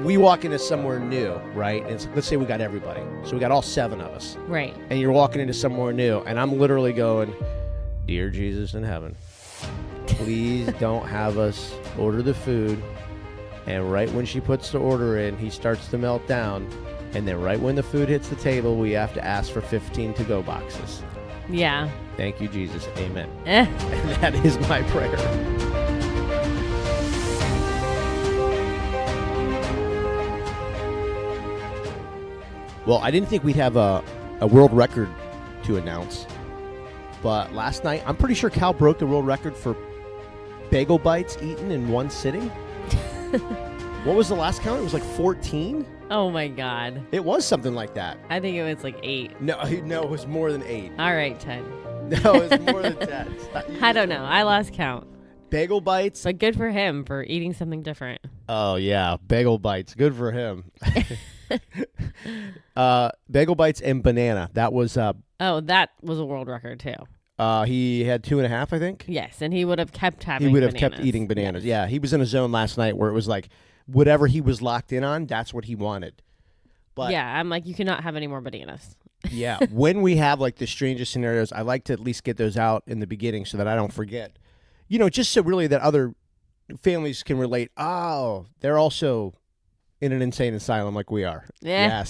we walk into somewhere new, right? And let's say we got everybody. So we got all 7 of us. Right. And you're walking into somewhere new, and I'm literally going, "Dear Jesus in heaven, please don't have us order the food." And right when she puts the order in, he starts to melt down. And then right when the food hits the table, we have to ask for 15 to-go boxes. Yeah. Thank you, Jesus. Amen. And that is my prayer. Well, I didn't think we'd have a world record to announce. But last night, I'm pretty sure Cal broke the world record for bagel bites eaten in one sitting. What was the last count? It was like 14? Oh, my God. It was something like that. I think it was like 8. No, it was more than 8. All right, 10. No, it was more than 10. I don't know. I lost count. Bagel bites. But good for him for eating something different. Oh, yeah. Bagel bites. Good for him. Bagel bites and banana. That was... that was a world record, too. He had 2.5, I think. Yes, and he would have kept having He would have bananas. kept eating bananas. Yes. Yeah, he was in a zone last night where it was like whatever he was locked in on, that's what he wanted. But yeah, I'm like, you cannot have any more bananas. yeah, when we have like the strangest scenarios, I like to at least get those out in the beginning so that I don't forget. You know, just so really that other families can relate. Oh, they're also in an insane asylum like we are. Yeah.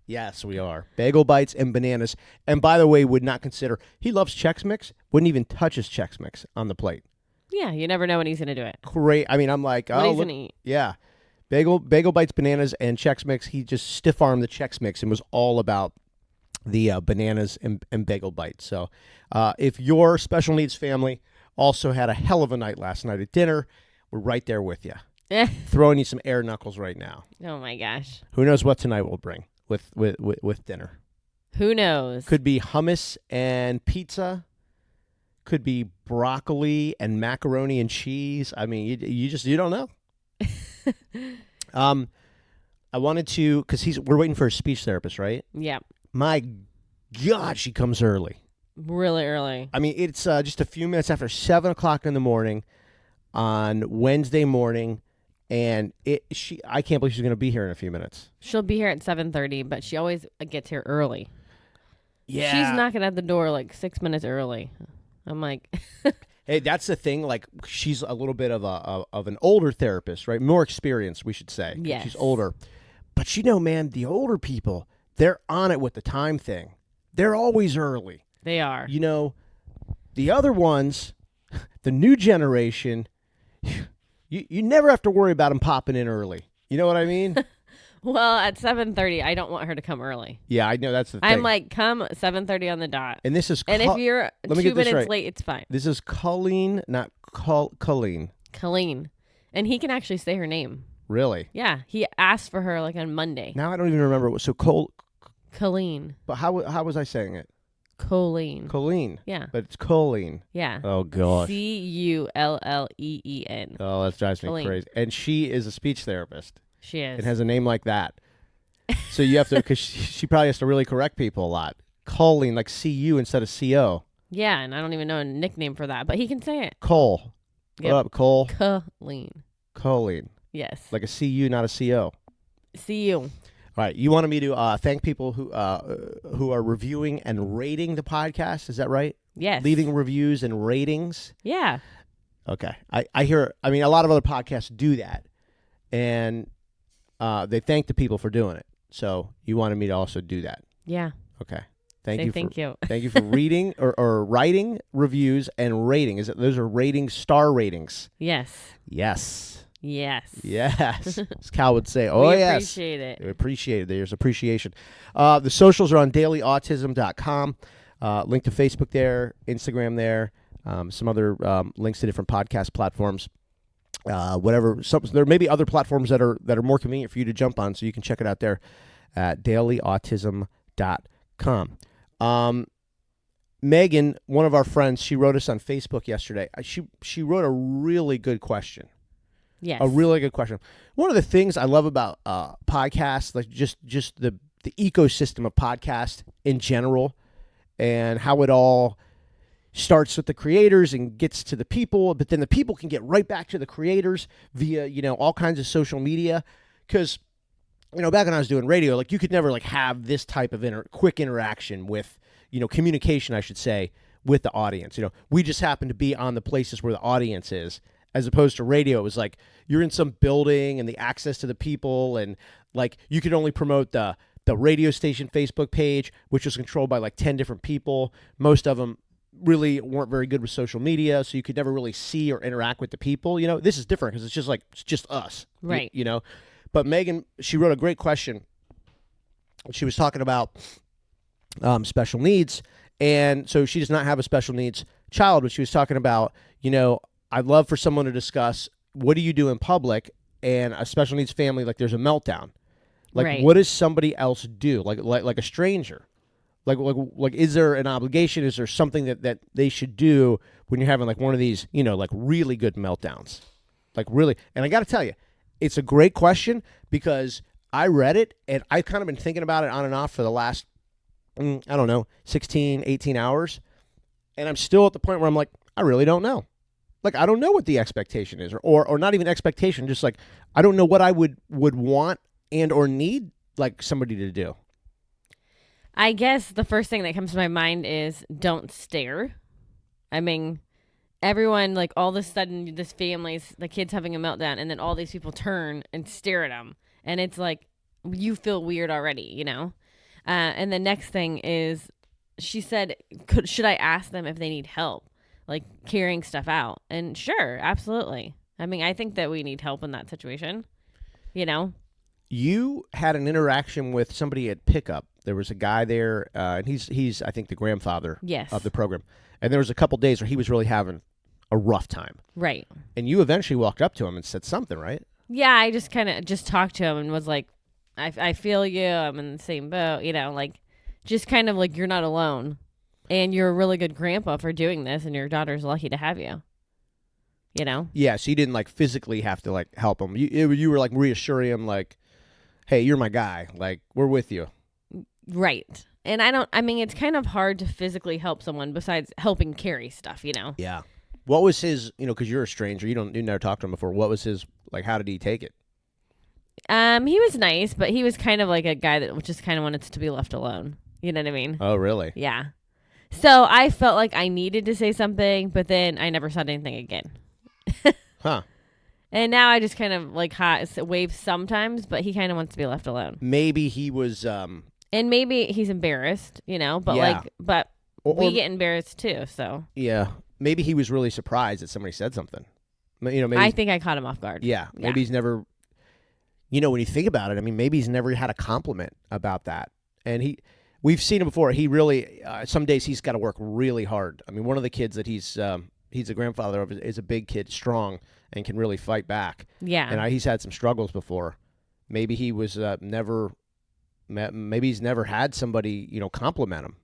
Yes, we are. Bagel bites and bananas. And by the way, would not consider, he loves Chex Mix, wouldn't even touch his Chex Mix on the plate. Yeah, you never know when he's going to do it. Great. I mean, I'm like, What he's going to eat. Yeah. Bagel bites, bananas, and Chex Mix. He just stiff-armed the Chex Mix and was all about the bananas and bagel bites. So if your special needs family also had a hell of a night last night at dinner, we're right there with you. Throwing you some air knuckles right now. Oh, my gosh. Who knows what tonight will bring with dinner. Who knows? Could be hummus and pizza. Could be broccoli and macaroni and cheese. I mean, you don't know. I wanted to, because we're waiting for a speech therapist, right? Yeah. My God, she comes early. Really early. I mean, it's just a few minutes after 7 o'clock in the morning on Wednesday morning, and I can't believe she's going to be here in a few minutes. She'll be here at 7:30, but she always gets here early. Yeah. She's knocking at the door like 6 minutes early. I'm like... Hey, that's the thing. Like, she's a little bit of an older therapist, right? More experienced, we should say. Yes. She's older. But you know, man, the older people, they're on it with the time thing. They're always early. They are. You know, the other ones, the new generation, you never have to worry about them popping in early. You know what I mean? Well, at 7:30, I don't want her to come early. Yeah, I know that's the thing. I'm like, come 7:30 on the dot. And this is and if you're 2 minutes late, it's fine. This is Colleen, not Colleen. Colleen. And he can actually say her name. Really? Yeah. He asked for her like on Monday. Now I don't even remember what. So Colleen. But how was I saying it? Colleen. Colleen. Yeah. But it's Colleen. Yeah. Oh, gosh. Culleen. Oh, that drives me Colleen. crazy. And she is a speech therapist. She is. It has a name like that. So you have to, because she probably has to really correct people a lot. Colleen, like C-U instead of C-O. Yeah, and I don't even know a nickname for that, but he can say it. Cole. Yep. What up, Cole? Colleen. Colleen. Yes. Like a C-U, not a C-O. See you. All right. You wanted me to thank people who are reviewing and rating the podcast. Is that right? Yes. Leaving reviews and ratings. Yeah. Okay. I hear, I mean, a lot of other podcasts do that. And they thank the people for doing it. So you wanted me to also do that. Yeah. Okay. Thank you. Thank you. Thank you for reading or writing reviews and rating. Those are ratings, star ratings? Yes. Yes. Yes. Yes. As Cal would say, oh, we yes. appreciate it. We appreciate it. There's appreciation. The socials are on dailyautism.com. Link to Facebook there, Instagram there, some other links to different podcast platforms. Whatever. There may be other platforms that are more convenient for you to jump on, so you can check it out there at dailyautism.com. Megan, one of our friends, she wrote us on Facebook yesterday. She wrote a really good question. Yes. A really good question. One of the things I love about podcasts, like just the ecosystem of podcasts in general, and how it all starts with the creators and gets to the people, but then the people can get right back to the creators via, all kinds of social media. Because back when I was doing radio, like you could never like have this type of quick interaction with, communication, I should say, with the audience. We just happen to be on the places where the audience is, as opposed to radio. It was like you're in some building and the access to the people, and like you could only promote the radio station Facebook page, which was controlled by like 10 different people. Most of them really weren't very good with social media, so you could never really see or interact with the people. This is different because it's just us. Right. But Megan, she wrote a great question. She was talking about special needs, and so she does not have a special needs child, but she was talking about, I'd love for someone to discuss, what do you do in public and a special needs family, like there's a meltdown. Like, right. What does somebody else do? Like a stranger? Like, is there an obligation? Is there something that they should do when you're having like one of these, like really good meltdowns? Like really, and I got to tell you, it's a great question because I read it and I've kind of been thinking about it on and off for the last, 16, 18 hours. And I'm still at the point where I'm like, I really don't know. Like, I don't know what the expectation is or not even expectation. Just like, I don't know what I would want and or need like somebody to do. I guess the first thing that comes to my mind is don't stare. I mean, everyone, like all of a sudden, this family's, the kid's having a meltdown, and then all these people turn and stare at them. And it's like, you feel weird already, And the next thing is, she said, should I ask them if they need help, like carrying stuff out? And sure, absolutely. I mean, I think that we need help in that situation, You had an interaction with somebody at pickup. There was a guy there, and he's I think the grandfather yes. of the program. And there was a couple days where he was really having a rough time. Right. And you eventually walked up to him and said something, right? Yeah, I just kind of just talked to him and was like, I feel you. I'm in the same boat, like just kind of like you're not alone. And you're a really good grandpa for doing this, and your daughter's lucky to have you. Yeah, so you didn't like physically have to like help him. You were like reassuring him like, hey, you're my guy. Like, we're with you. Right. And it's kind of hard to physically help someone besides helping carry stuff, Yeah. What was his, because you're a stranger, you never talked to him before. What was his, like, how did he take it? He was nice, but he was kind of like a guy that just kind of wanted to be left alone. You know what I mean? Oh, really? Yeah. So I felt like I needed to say something, but then I never said anything again. Huh. And now I just kind of like wave sometimes, but he kind of wants to be left alone. Maybe he was... And maybe he's embarrassed, but yeah. we get embarrassed too, so. Yeah. Maybe he was really surprised that somebody said something. Maybe I think I caught him off guard. Yeah. Maybe he's never, when you think about it, maybe he's never had a compliment about that. And we've seen him before. He really, some days he's got to work really hard. One of the kids that he's a grandfather of is a big kid, strong, and can really fight back. Yeah. And he's had some struggles before. Maybe he was maybe he's never had somebody, compliment him.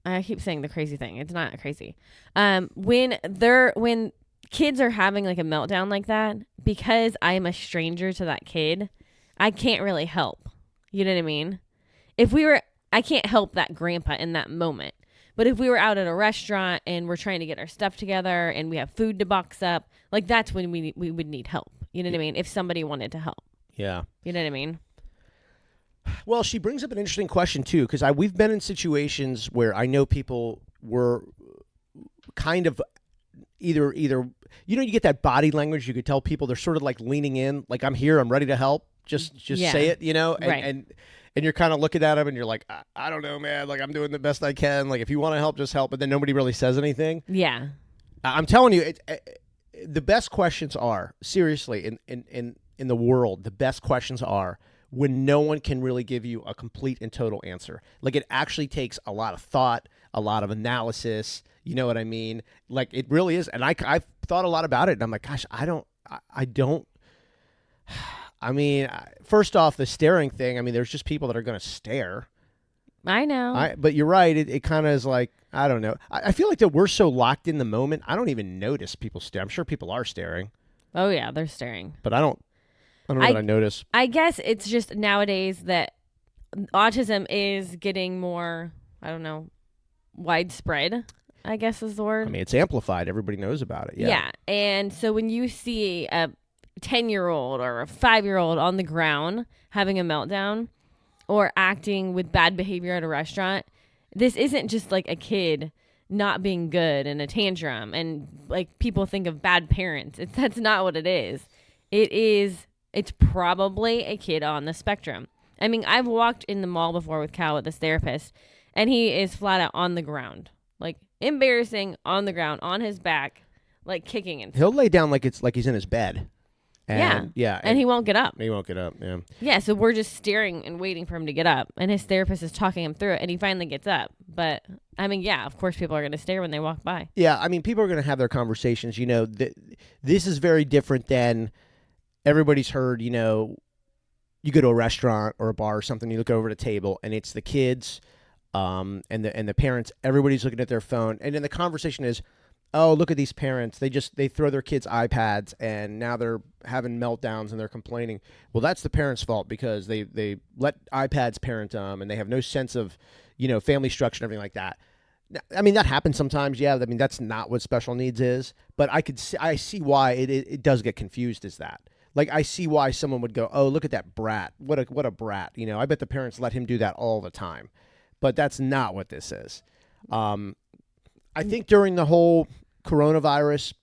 I keep saying the crazy thing. It's not crazy. When kids are having like a meltdown like that, because I am a stranger to that kid, I can't really help. You know what I mean? I can't help that grandpa in that moment. But if we were out at a restaurant and we're trying to get our stuff together and we have food to box up, like that's when we would need help. You know what I mean? If somebody wanted to help. Yeah. You know what I mean? Well, she brings up an interesting question, too, because we've been in situations where I know people were kind of either you get that body language. You could tell people they're sort of like leaning in, like, I'm here, I'm ready to help. Just say it, Right. And you're kind of looking at them and you're like, I don't know, man. Like, I'm doing the best I can. Like, if you want to help, just help. But then nobody really says anything. Yeah. I'm telling you, the best questions are, seriously, in the world, the best questions are when no one can really give you a complete and total answer. Like, it actually takes a lot of thought, a lot of analysis. You know what I mean? Like, it really is. And I've thought a lot about it, and I'm like, gosh, I don't. First off, the staring thing, there's just people that are going to stare. I know. But you're right. It kind of is like, I don't know. I feel like that we're so locked in the moment, I don't even notice people stare. I'm sure people are staring. Oh, yeah, they're staring. But I don't know that I notice. I guess it's just nowadays that autism is getting more, I don't know, widespread, I guess is the word. It's amplified. Everybody knows about it. Yeah. Yeah. And so when you see 10-year-old or a 5-year-old on the ground having a meltdown or acting with bad behavior at a restaurant, this isn't just like a kid not being good and a tantrum and like people think of bad parents. That's not what it is. It's probably a kid on the spectrum. I mean, I've walked in the mall before with Cal with this therapist, and he is flat out on the ground, like embarrassing on the ground, on his back, like kicking and He'll lay down like he's in his bed. And, yeah. And he won't get up. He won't get up, yeah. Yeah, so we're just staring and waiting for him to get up. And his therapist is talking him through it, and he finally gets up. But, I mean, yeah, of course people are going to stare when they walk by. Yeah, I mean, people are going to have their conversations. You know, this is very different than everybody's heard, you know, you go to a restaurant or a bar or something, you look over at a table, and it's the kids and the parents. Everybody's looking at their phone. And then the conversation is, oh, look at these parents. They throw their kids iPads and now they're having meltdowns and they're complaining. Well, that's the parents' fault because they let iPads parent them and they have no sense of, you know, family structure and everything like that. I mean, that happens sometimes. Yeah. I mean, that's not what special needs is, but I see why it does get confused as that. Like, I see why someone would go, oh, look at that brat. What a brat. You know, I bet the parents let him do that all the time, but that's not what this is. I think during the whole coronavirus,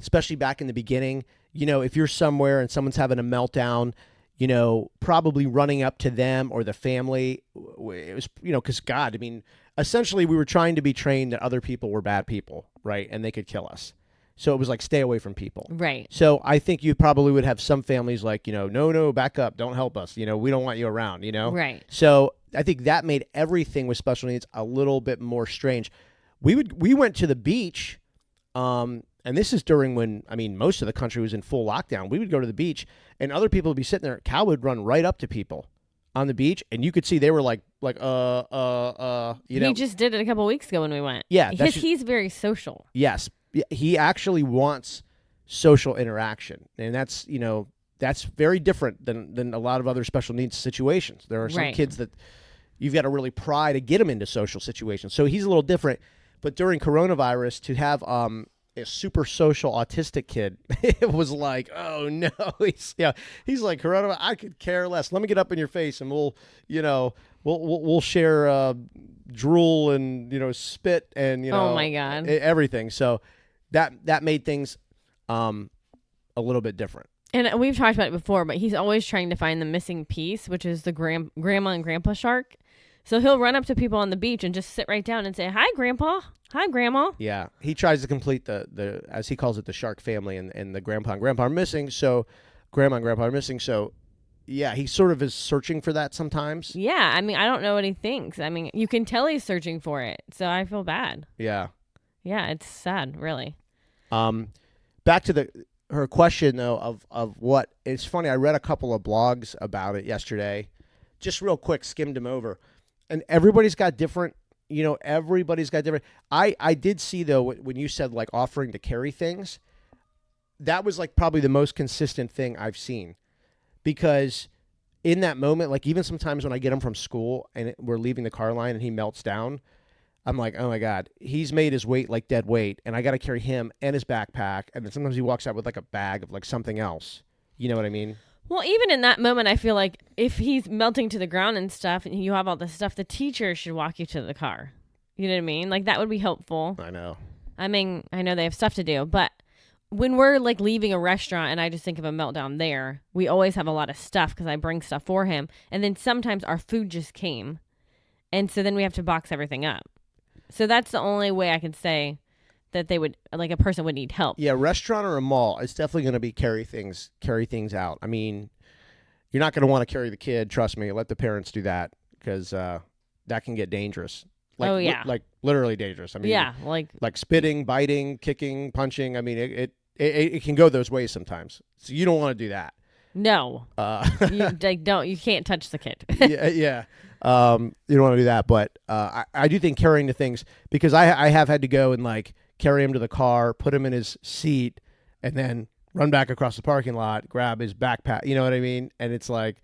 especially back in the beginning, you know, if you're somewhere and someone's having a meltdown, you know, probably running up to them or the family, it was, you know, because God, I mean, essentially we were trying to be trained that other people were bad people, right? And they could kill us. So it was like, stay away from people. Right. So I think you probably would have some families like, you know, no, back up. Don't help us. You know, we don't want you around, you know? Right. So I think that made everything with special needs a little bit more strange. We went to the beach, and this is during when, I mean, most of the country was in full lockdown. We would go to the beach, and other people would be sitting there. Cal would run right up to people on the beach, and you could see they were like, you know. He just did it a couple weeks ago when we went. Yeah. Because he's very social. Yes. He actually wants social interaction, and that's, you know, that's very different than a lot of other special needs situations. There are some kids that you've got to really pry to get them into social situations. So he's a little different. But during coronavirus, to have a super social autistic kid, it was like, oh no, he's like, coronavirus, I could care less. Let me get up in your face, and we'll, you know, we'll share drool and, you know, spit and, you know, oh my God, everything. So that made things a little bit different. And we've talked about it before, but he's always trying to find the missing piece, which is the grandma and grandpa shark. So he'll run up to people on the beach and just sit right down and say, hi, Grandpa. Hi, Grandma. Yeah. He tries to complete the as he calls it, the shark family, and the grandpa and grandpa are missing. So grandma and grandpa are missing. So, yeah, he sort of is searching for that sometimes. Yeah. I mean, I don't know what he thinks. I mean, you can tell he's searching for it. So I feel bad. Yeah. Yeah. It's sad, really. Back to her question, though, of what. It's funny. I read a couple of blogs about it yesterday. Just real quick, skimmed them over. And everybody's got different, you know, I did see, though, when you said, like, offering to carry things, that was, like, probably the most consistent thing I've seen. Because in that moment, like, even sometimes when I get him from school and we're leaving the car line and he melts down, I'm like, oh, my God, he's made his weight like dead weight, and I got to carry him and his backpack. And then sometimes he walks out with, like, a bag of, like, something else. You know what I mean? Well, even in that moment, I feel like if he's melting to the ground and stuff and you have all this stuff, the teacher should walk you to the car. You know what I mean? Like, that would be helpful. I know. I mean, I know they have stuff to do, but when we're, like, leaving a restaurant and I just think of a meltdown there, we always have a lot of stuff because I bring stuff for him. And then sometimes our food just came. And so then we have to box everything up. So that's the only way I can say that they would, like, a person would need help. Yeah, restaurant or a mall, it's definitely going to be carry things out. I mean, you're not going to want to carry the kid. Trust me. Let the parents do that because that can get dangerous. Like, oh yeah, like literally dangerous. I mean, yeah, like spitting, biting, kicking, punching. I mean, it can go those ways sometimes. So you don't want to do that. No, you can't touch the kid. yeah. You don't want to do that. But I do think carrying the things, because I have had to go and, like, carry him to the car, put him in his seat, and then run back across the parking lot, grab his backpack. You know what I mean? And it's like,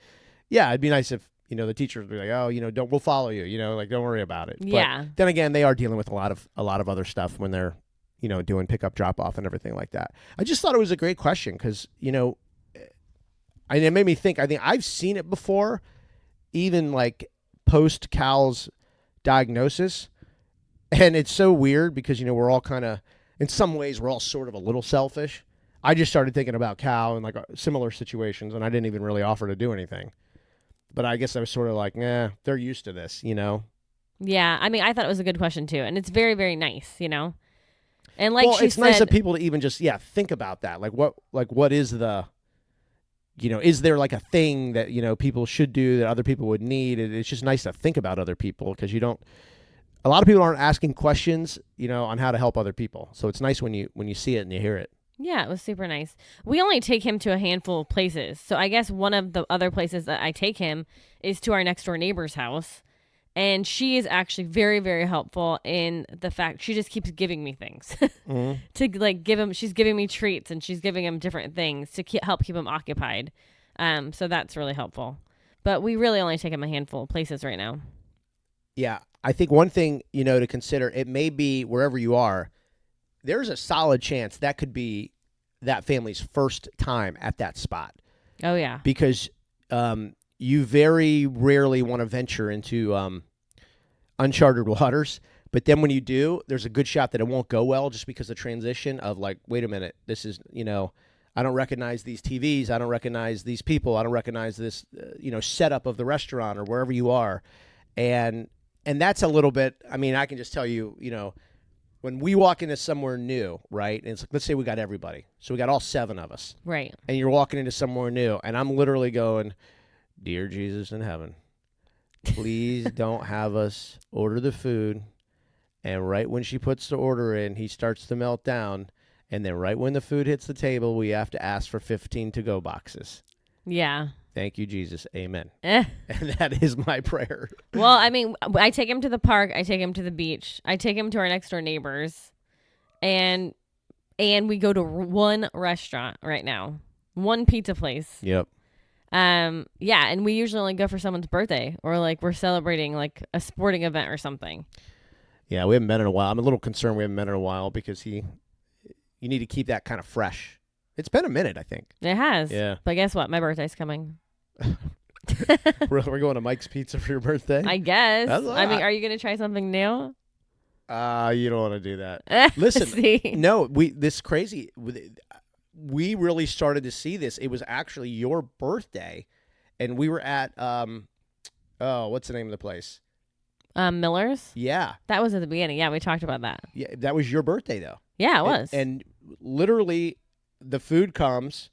yeah, it'd be nice if, you know, the teacher would be like, oh, you know, we'll follow you. You know, like, don't worry about it. Yeah. But then again, they are dealing with a lot of other stuff when they're doing pickup, drop off, and everything like that. I just thought it was a great question because it made me think. I think I've seen it before, even like post Cal's diagnosis, and it's so weird because we're all kind of, in some ways, we're all sort of a little selfish. I just started thinking about Cal and like similar situations, and I didn't even really offer to do anything. But I guess I was sort of like, they're used to this, Yeah, I mean, I thought it was a good question too, and it's very, very nice, And it's nice of people to even just think about that. Like what is the, is there like a thing that people should do that other people would need? It's just nice to think about other people because a lot of people aren't asking questions, on how to help other people. So it's nice when you see it and you hear it. Yeah, it was super nice. We only take him to a handful of places. So I guess one of the other places that I take him is to our next door neighbor's house. And she is actually very, very helpful in the fact she just keeps giving me things to like give him. She's giving me treats and she's giving him different things to help keep him occupied. So that's really helpful. But we really only take him a handful of places right now. Yeah, I think one thing, to consider, it may be wherever you are, there's a solid chance that could be that family's first time at that spot. Oh, yeah. Because you very rarely want to venture into uncharted waters. But then when you do, there's a good shot that it won't go well just because the transition of like, wait a minute, this is, I don't recognize these TVs. I don't recognize these people. I don't recognize this, setup of the restaurant or wherever you are. And that's a little bit, I mean, I can just tell you, when we walk into somewhere new, right? And it's like, let's say we got everybody. So we got all 7 of us. Right. And you're walking into somewhere new. And I'm literally going, dear Jesus in heaven, please don't have us order the food. And right when she puts the order in, he starts to melt down. And then right when the food hits the table, we have to ask for 15 to-go boxes. Yeah. Thank you, Jesus. Amen. And that is my prayer. Well, I mean, I take him to the park. I take him to the beach. I take him to our next door neighbors. And we go to one restaurant right now. One pizza place. Yep. Yeah, and we usually only go for someone's birthday or like we're celebrating like a sporting event or something. Yeah, we haven't met in a while. I'm a little concerned we haven't met in a while because you need to keep that kind of fresh. It's been a minute, I think. It has. Yeah. But guess what? My birthday's coming. We're going to Mike's Pizza for your birthday? I guess. I mean, are you going to try something new? You don't want to do that. Listen, no, this crazy. We really started to see this. It was actually your birthday, and we were at what's the name of the place? Miller's? Yeah. That was at the beginning. Yeah, we talked about that. Yeah, that was your birthday though. Yeah, it was. And literally the food comes.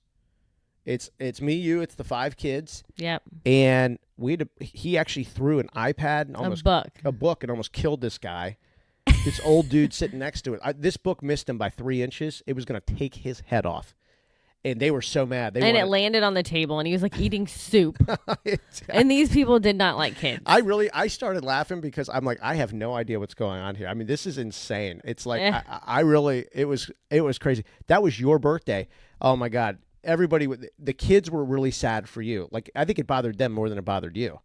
It's me, you, it's the 5 kids. Yep. And he actually threw an iPad and almost a book and almost killed this guy. This old dude sitting next to it. This book missed him by 3 inches. It was going to take his head off. And they were so mad. It landed on the table, and he was like eating soup. And these people did not like kids. I started laughing because I'm like, I have no idea what's going on here. I mean, this is insane. It's like, it was crazy. That was your birthday. Oh my God. Everybody, the kids were really sad for you. Like, I think it bothered them more than it bothered you.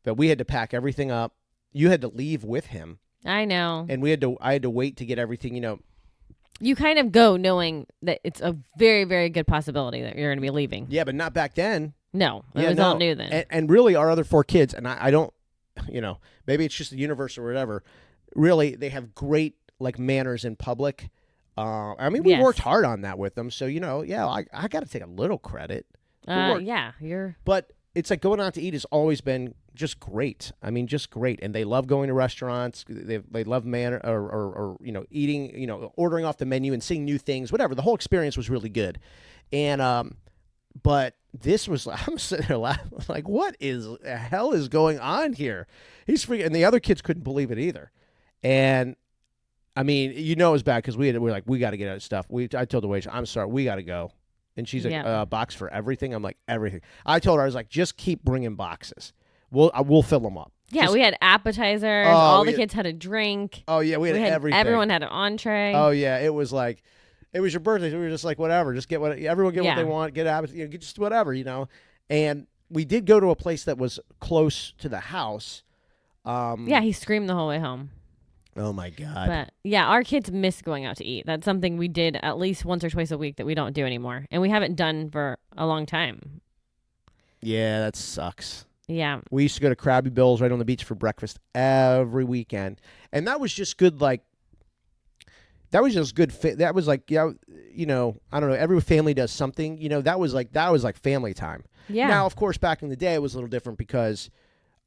But we had to pack everything up. You had to leave with him. I know. And I had to wait to get everything, You kind of go knowing that it's a very, very good possibility that you're going to be leaving. Yeah, but not back then. No, it was all new then. And really, our other 4 kids, and I don't, maybe it's just the universe or whatever. Really, they have great like manners in public. I mean, we worked hard on that with them. So, I got to take a little credit. But it's like going out to eat has always been just great. I mean, just great. And they love going to restaurants. They love manner or eating, ordering off the menu and seeing new things, whatever. The whole experience was really good. And, but this was, I'm sitting there laughing, like, what the hell is going on here? He's freaking, and the other kids couldn't believe it either. And, I mean, it was bad because we were like, we got to get out of stuff. I told the waitress, I'm sorry, we got to go. And she's like, box for everything? I'm like, everything. I told her, I was like, just keep bringing boxes. We'll fill them up. Yeah, we had appetizers. All the kids had a drink. Oh, yeah, we had everything. Everyone had an entree. Oh, yeah, it was like, it was your birthday. So we were just like, whatever. Just everyone get what they want. Get appetizers, get just whatever, And we did go to a place that was close to the house. Yeah, he screamed the whole way home. Oh my God. But yeah, our kids miss going out to eat. That's something we did at least once or twice a week that we don't do anymore, and we haven't done for a long time. Yeah, that sucks. Yeah. We used to go to Krabby Bill's right on the beach for breakfast every weekend, and that was just good. Like that was just good. That was like, yeah, you know, I don't know. Every family does something. You know, that was like family time. Yeah. Now, of course, back in the day, it was a little different because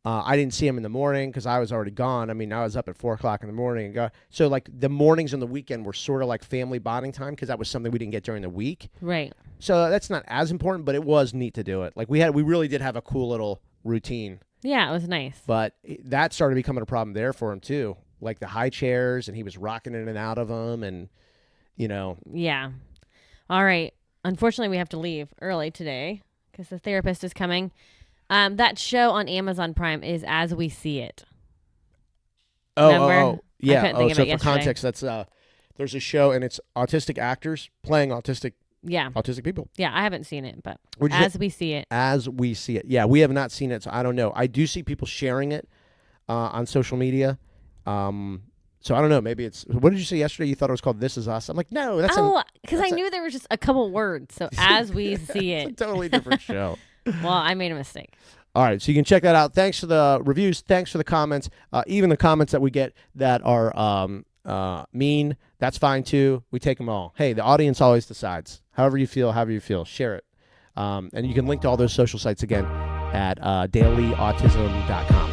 I didn't see him in the morning because I was already gone. I mean, I was up at 4:00 in the morning. So like the mornings on the weekend were sort of like family bonding time because that was something we didn't get during the week. Right. So that's not as important, but it was neat to do it. Like we really did have a cool little routine. Yeah, it was nice. But that started becoming a problem there for him too. Like the high chairs, and he was rocking in and out of them, and you know. Yeah. All right. Unfortunately, we have to leave early today because the therapist is coming. That show on Amazon Prime is As We See It. Remember? Yeah. I couldn't think of So it for yesterday. context, that's there's a show, and it's autistic actors playing autistic Yeah. people. Yeah, I haven't seen it, but What'd you say? As We See It. As We See It. Yeah, we have not seen it, so I don't know. I do see people sharing it on social media. So I don't know. Maybe it's. What did you say yesterday? You thought it was called This Is Us. I'm like, no, that's Because I knew there was just a couple words. So As We See it's a It. totally different show. Well, I made a mistake. All right, so you can check that out. Thanks for the reviews. Thanks for the comments. Even the comments that we get that are mean, that's fine too. We take them all. Hey, the audience always decides. However you feel, share it. And you can link to all those social sites again at dailyautism.com.